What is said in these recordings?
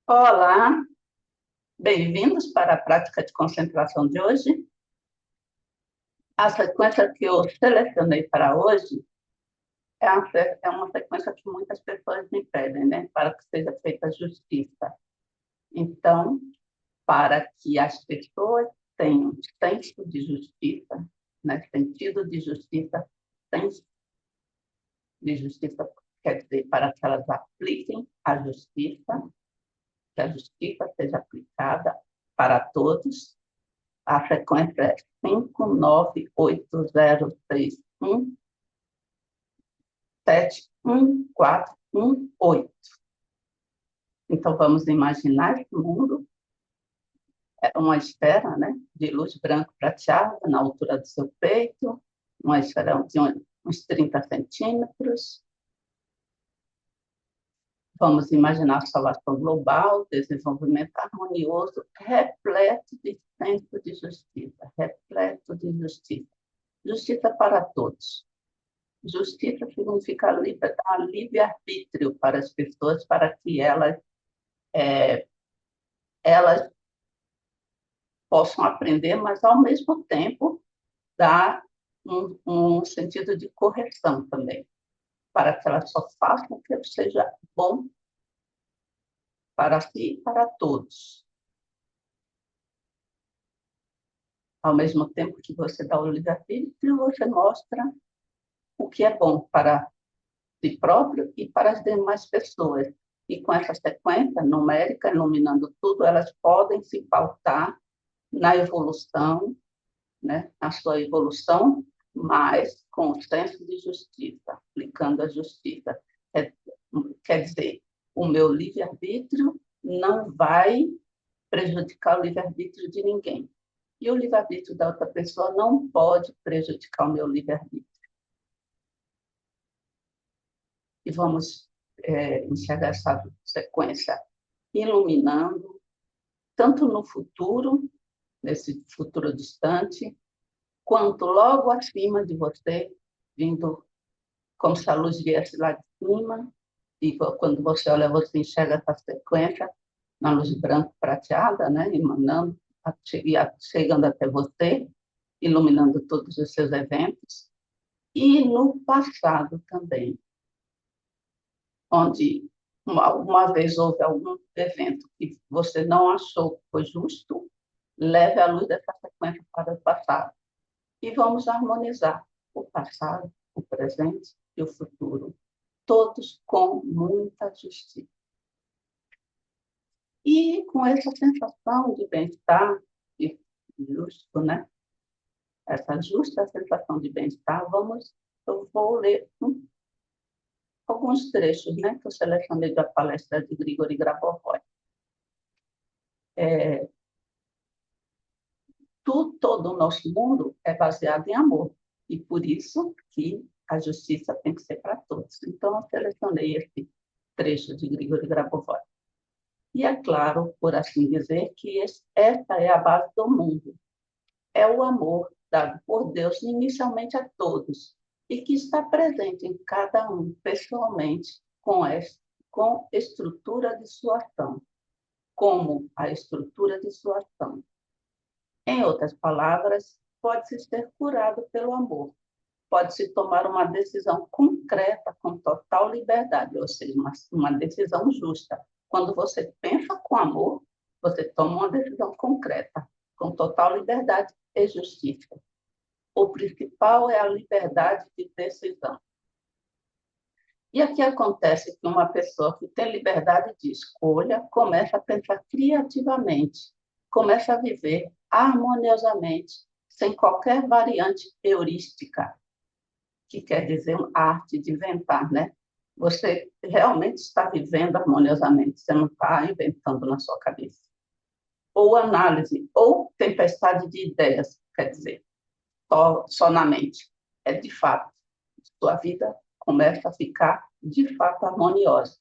Olá, bem-vindos para a prática de concentração de hoje. A sequência que eu selecionei para hoje é uma sequência que muitas pessoas me pedem, né, para que seja feita justiça. Então, para que as pessoas tenham senso de justiça, né, sentido senso de justiça, quer dizer, para que elas apliquem a justiça, que a justiça seja aplicada para todos. A frequência é 59803171418. Então, vamos imaginar esse mundo, é uma esfera, né, de luz branco prateada na altura do seu peito, uma esfera de uns 30 centímetros. Vamos imaginar a salvação global, desenvolvimento harmonioso, repleto de senso de justiça, repleto de justiça. Justiça para todos. Justiça significa dar livre-arbítrio para as pessoas, para que elas possam aprender, mas, ao mesmo tempo, dar um sentido de correção também, para que elas só façam o que seja bom para si e para todos. Ao mesmo tempo que você dá o livre-arbítrio, você mostra o que é bom para si próprio e para as demais pessoas. E com essa sequência numérica, iluminando tudo, elas podem se pautar na evolução, né, na sua evolução, mas com o senso de justiça, aplicando a justiça. Quer dizer, o meu livre-arbítrio não vai prejudicar o livre-arbítrio de ninguém. E o livre-arbítrio da outra pessoa não pode prejudicar o meu livre-arbítrio. E vamos enxergar essa sequência iluminando, tanto no futuro, nesse futuro distante, quanto logo acima de você, vindo como se a luz viesse lá de cima, e quando você olha, você enxerga essa sequência na luz branco prateada, né, emanando, chegando até você, iluminando todos os seus eventos, e no passado também, onde uma vez houve algum evento que você não achou que foi justo, leve a luz dessa sequência para o passado. E vamos harmonizar o passado, o presente e o futuro, todos com muita justiça. E com essa sensação de bem-estar, de justo, né? Essa justa sensação de bem-estar, eu vou ler alguns trechos, né, que eu selecionei da palestra de Grigori Grabovoi. Todo o nosso mundo é baseado em amor, e por isso que a justiça tem que ser para todos. Então, eu selecionei esse trecho de Grigori Grabovoi. E é claro, por assim dizer, que essa é a base do mundo. É o amor dado por Deus inicialmente a todos, e que está presente em cada um, pessoalmente, com estrutura de sua ação, como a estrutura de sua ação. Em outras palavras, pode-se ser curado pelo amor, pode-se tomar uma decisão concreta com total liberdade, ou seja, uma decisão justa. Quando você pensa com amor, você toma uma decisão concreta, com total liberdade e justiça. O principal é a liberdade de decisão. E aqui acontece que uma pessoa que tem liberdade de escolha começa a pensar criativamente, começa a viver harmoniosamente, sem qualquer variante heurística, que quer dizer arte de inventar, né? Você realmente está vivendo harmoniosamente, você não está inventando na sua cabeça. Ou análise, ou tempestade de ideias, quer dizer, só na mente. É de fato, sua vida começa a ficar de fato harmoniosa.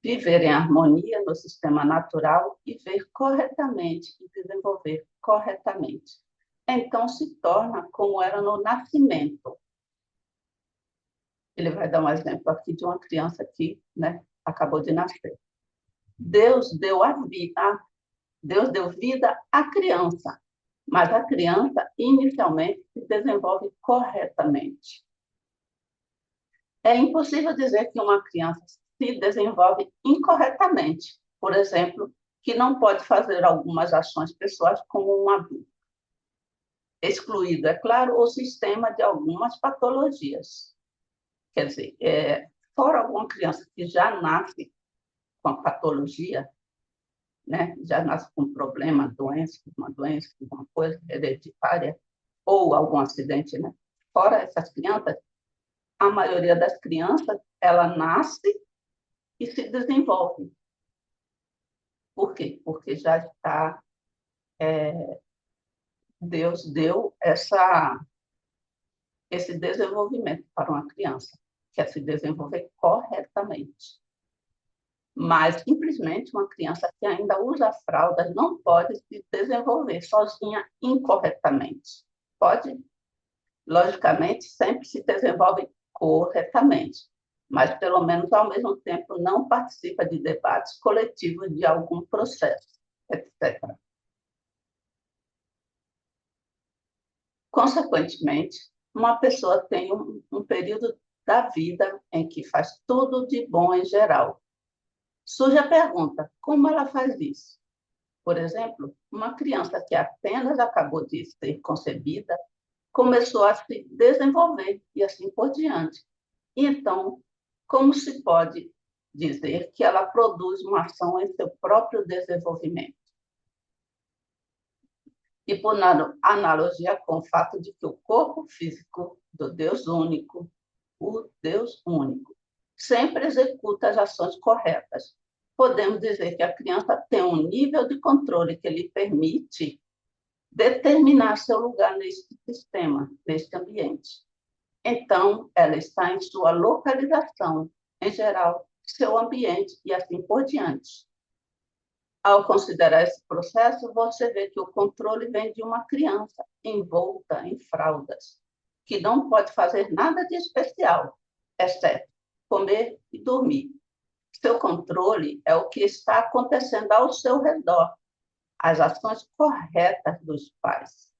Viver em harmonia no sistema natural e ver corretamente e desenvolver corretamente. Então se torna como era no nascimento. Ele vai dar um exemplo aqui de uma criança que, né, acabou de nascer. Deus deu a vida, Deus deu vida à criança, mas a criança inicialmente se desenvolve corretamente. É impossível dizer que uma criança se desenvolve incorretamente, por exemplo, que não pode fazer algumas ações pessoais como um adulto. Excluído, é claro, o sistema de algumas patologias. Quer dizer, fora alguma criança que já nasce com a patologia, né? Já nasce com problema, doença, uma coisa hereditária, ou algum acidente, né? Fora essas crianças, a maioria das crianças, ela nasce e se desenvolve. Por quê? Porque já está, Deus deu esse desenvolvimento para uma criança, que é se desenvolver corretamente. Mas, simplesmente, uma criança que ainda usa fraldas não pode se desenvolver sozinha incorretamente. Pode, logicamente, sempre se desenvolve corretamente, mas, pelo menos, ao mesmo tempo, não participa de debates coletivos de algum processo, etc. Consequentemente, uma pessoa tem um período da vida em que faz tudo de bom em geral. Surge a pergunta: como ela faz isso? Por exemplo, uma criança que apenas acabou de ser concebida começou a se desenvolver e assim por diante. E então, como se pode dizer que ela produz uma ação em seu próprio desenvolvimento? E por analogia com o fato de que o corpo físico do Deus único, o Deus único, sempre executa as ações corretas. Podemos dizer que a criança tem um nível de controle que lhe permite determinar seu lugar neste sistema, neste ambiente. Então, ela está em sua localização, em geral, seu ambiente e assim por diante. Ao considerar esse processo, você vê que o controle vem de uma criança envolta em fraldas, que não pode fazer nada de especial, exceto comer e dormir. Seu controle é o que está acontecendo ao seu redor, as ações corretas dos pais.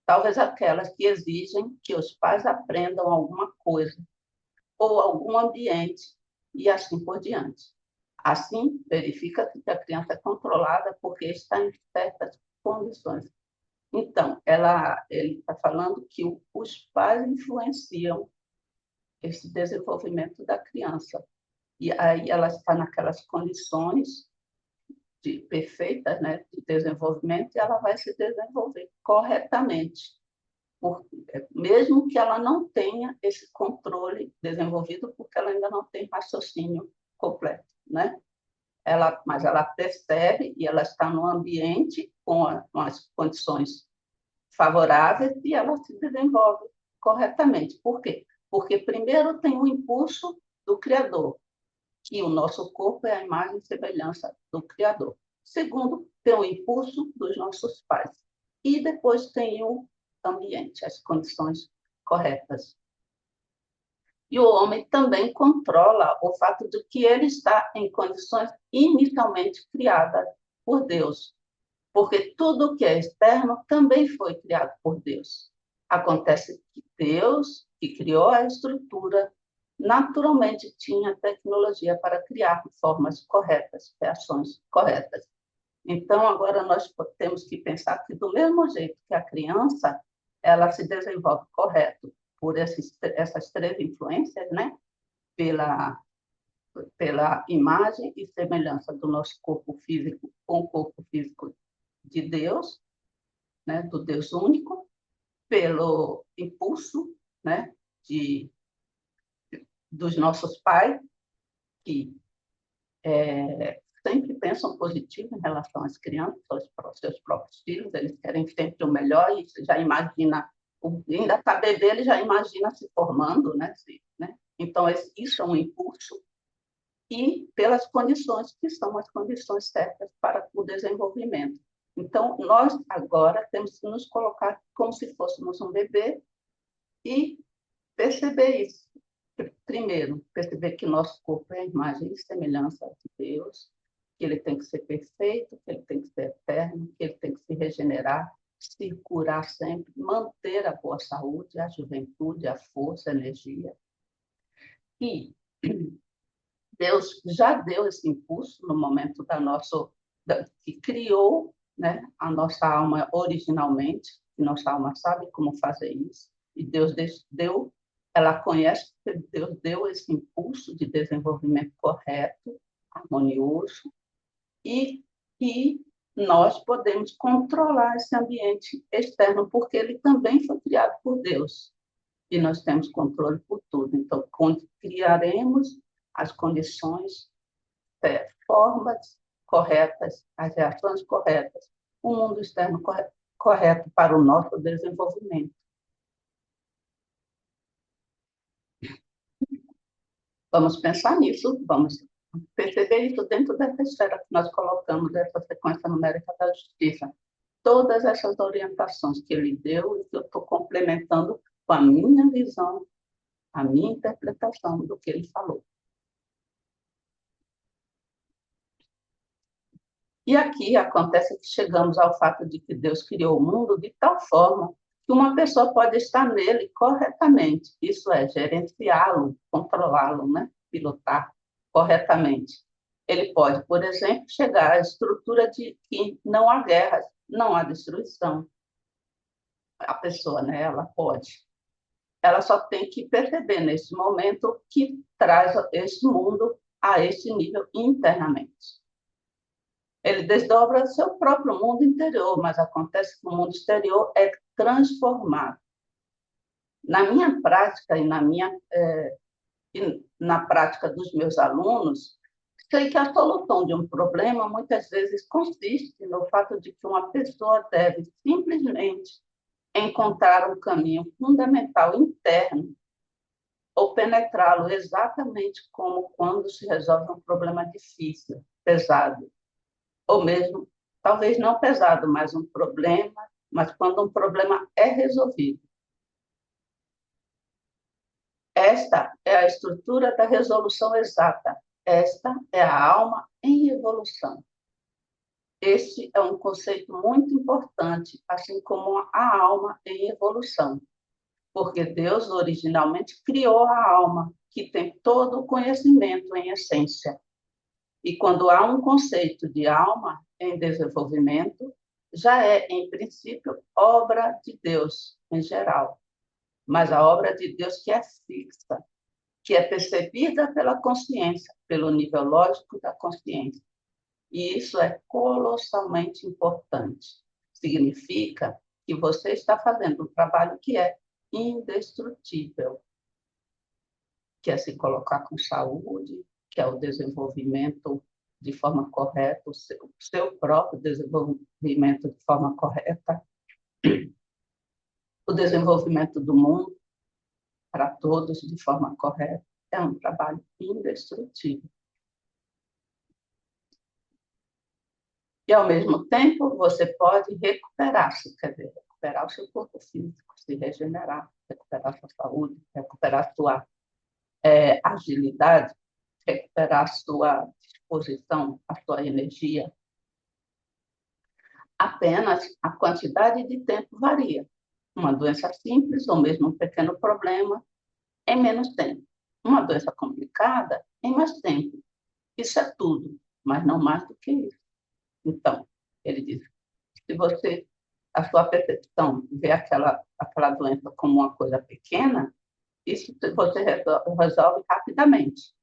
Talvez aquelas que exigem que os pais aprendam alguma coisa, ou algum ambiente, e assim por diante. Assim, verifica-se que a criança é controlada porque está em certas condições. Então, ele está falando que os pais influenciam esse desenvolvimento da criança. E aí ela está naquelas condições perfeitas, né, de desenvolvimento, e ela vai se desenvolver corretamente, mesmo que ela não tenha esse controle desenvolvido, porque ela ainda não tem raciocínio completo, né? Mas ela percebe e ela está no ambiente com as condições favoráveis e ela se desenvolve corretamente. Por quê? Porque primeiro tem o impulso do Criador, que o nosso corpo é a imagem e semelhança do Criador. Segundo, tem o impulso dos nossos pais. E depois tem o ambiente, as condições corretas. E o homem também controla o fato de que ele está em condições inicialmente criadas por Deus, porque tudo que é externo também foi criado por Deus. Acontece que Deus, que criou a estrutura, naturalmente tinha tecnologia para criar formas corretas, reações corretas. Então, agora nós temos que pensar que, do mesmo jeito que a criança, ela se desenvolve correto por essas três influências, né? Pela imagem e semelhança do nosso corpo físico com o corpo físico de Deus, né? Do Deus único, pelo impulso, né? Dos nossos pais, que sempre pensam positivo em relação às crianças, aos seus próprios filhos, eles querem sempre o melhor e você já imagina, ainda está bebê, ele já imagina se formando, né? Então, isso é um impulso e pelas condições que são as condições certas para o desenvolvimento. Então, nós agora temos que nos colocar como se fôssemos um bebê e perceber isso. Primeiro, perceber que nosso corpo é a imagem e semelhança de Deus, que ele tem que ser perfeito, que ele tem que ser eterno, que ele tem que se regenerar, se curar sempre, manter a boa saúde, a juventude, a força, a energia. E Deus já deu esse impulso no momento que criou, né, a nossa alma originalmente, que nossa alma sabe como fazer isso, e Deus deu, ela conhece que Deus deu esse impulso de desenvolvimento correto, harmonioso, e nós podemos controlar esse ambiente externo, porque ele também foi criado por Deus, e nós temos controle por tudo. Então, criaremos as condições, formas corretas, as reações corretas, o mundo externo correto para o nosso desenvolvimento. Vamos pensar nisso, vamos perceber isso dentro dessa esfera que nós colocamos, dessa sequência numérica da justiça. Todas essas orientações que ele deu e que eu estou complementando com a minha visão, a minha interpretação do que ele falou. E aqui acontece que chegamos ao fato de que Deus criou o mundo de tal forma que uma pessoa pode estar nele corretamente, isso é, gerenciá-lo, controlá-lo, né? Pilotar corretamente. Ele pode, por exemplo, chegar à estrutura de que não há guerras, não há destruição. A pessoa, né, ela pode. Ela só tem que perceber nesse momento que traz esse mundo a esse nível internamente. Ele desdobra seu próprio mundo interior, mas acontece que o mundo exterior é transformado. Na minha prática e na prática dos meus alunos, sei que a solução de um problema muitas vezes consiste no fato de que uma pessoa deve simplesmente encontrar um caminho fundamental interno ou penetrá-lo exatamente como quando se resolve um problema difícil, pesado, ou mesmo, talvez não pesado, mas um problema, mas quando um problema é resolvido. Esta é a estrutura da resolução exata. Esta é a alma em evolução. Este é um conceito muito importante, assim como a alma em evolução, porque Deus originalmente criou a alma, que tem todo o conhecimento em essência. E quando há um conceito de alma em desenvolvimento, já é, em princípio, obra de Deus em geral, mas a obra de Deus que é fixa, que é percebida pela consciência, pelo nível lógico da consciência. E isso é colossalmente importante. Significa que você está fazendo um trabalho que é indestrutível, que é se colocar com saúde, que é o desenvolvimento de forma correta, o seu próprio desenvolvimento de forma correta, o desenvolvimento do mundo para todos de forma correta. É um trabalho indestrutível. E, ao mesmo tempo, você pode recuperar-se, quer dizer, recuperar o seu corpo físico, se regenerar, recuperar sua saúde, recuperar sua agilidade, recuperar a sua disposição, a sua energia. Apenas a quantidade de tempo varia. Uma doença simples, ou mesmo um pequeno problema, em menos tempo. Uma doença complicada, em mais tempo. Isso é tudo, mas não mais do que isso. Então, ele diz, se você, a sua percepção, vê aquela doença como uma coisa pequena, isso você resolve rapidamente.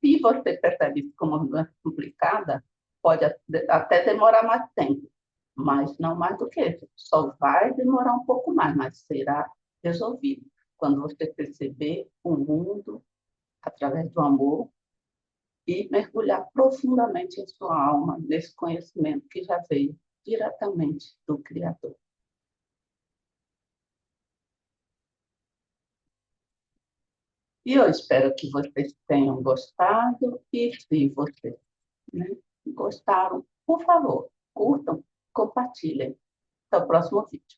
Se você percebe isso como uma doença complicada, pode até demorar mais tempo, mas não mais do que isso. Só vai demorar um pouco mais, mas será resolvido. Quando você perceber o mundo através do amor e mergulhar profundamente em sua alma, nesse conhecimento que já veio diretamente do Criador. E eu espero que vocês tenham gostado e se vocês, né, gostaram, por favor, curtam, compartilhem. Até o próximo vídeo.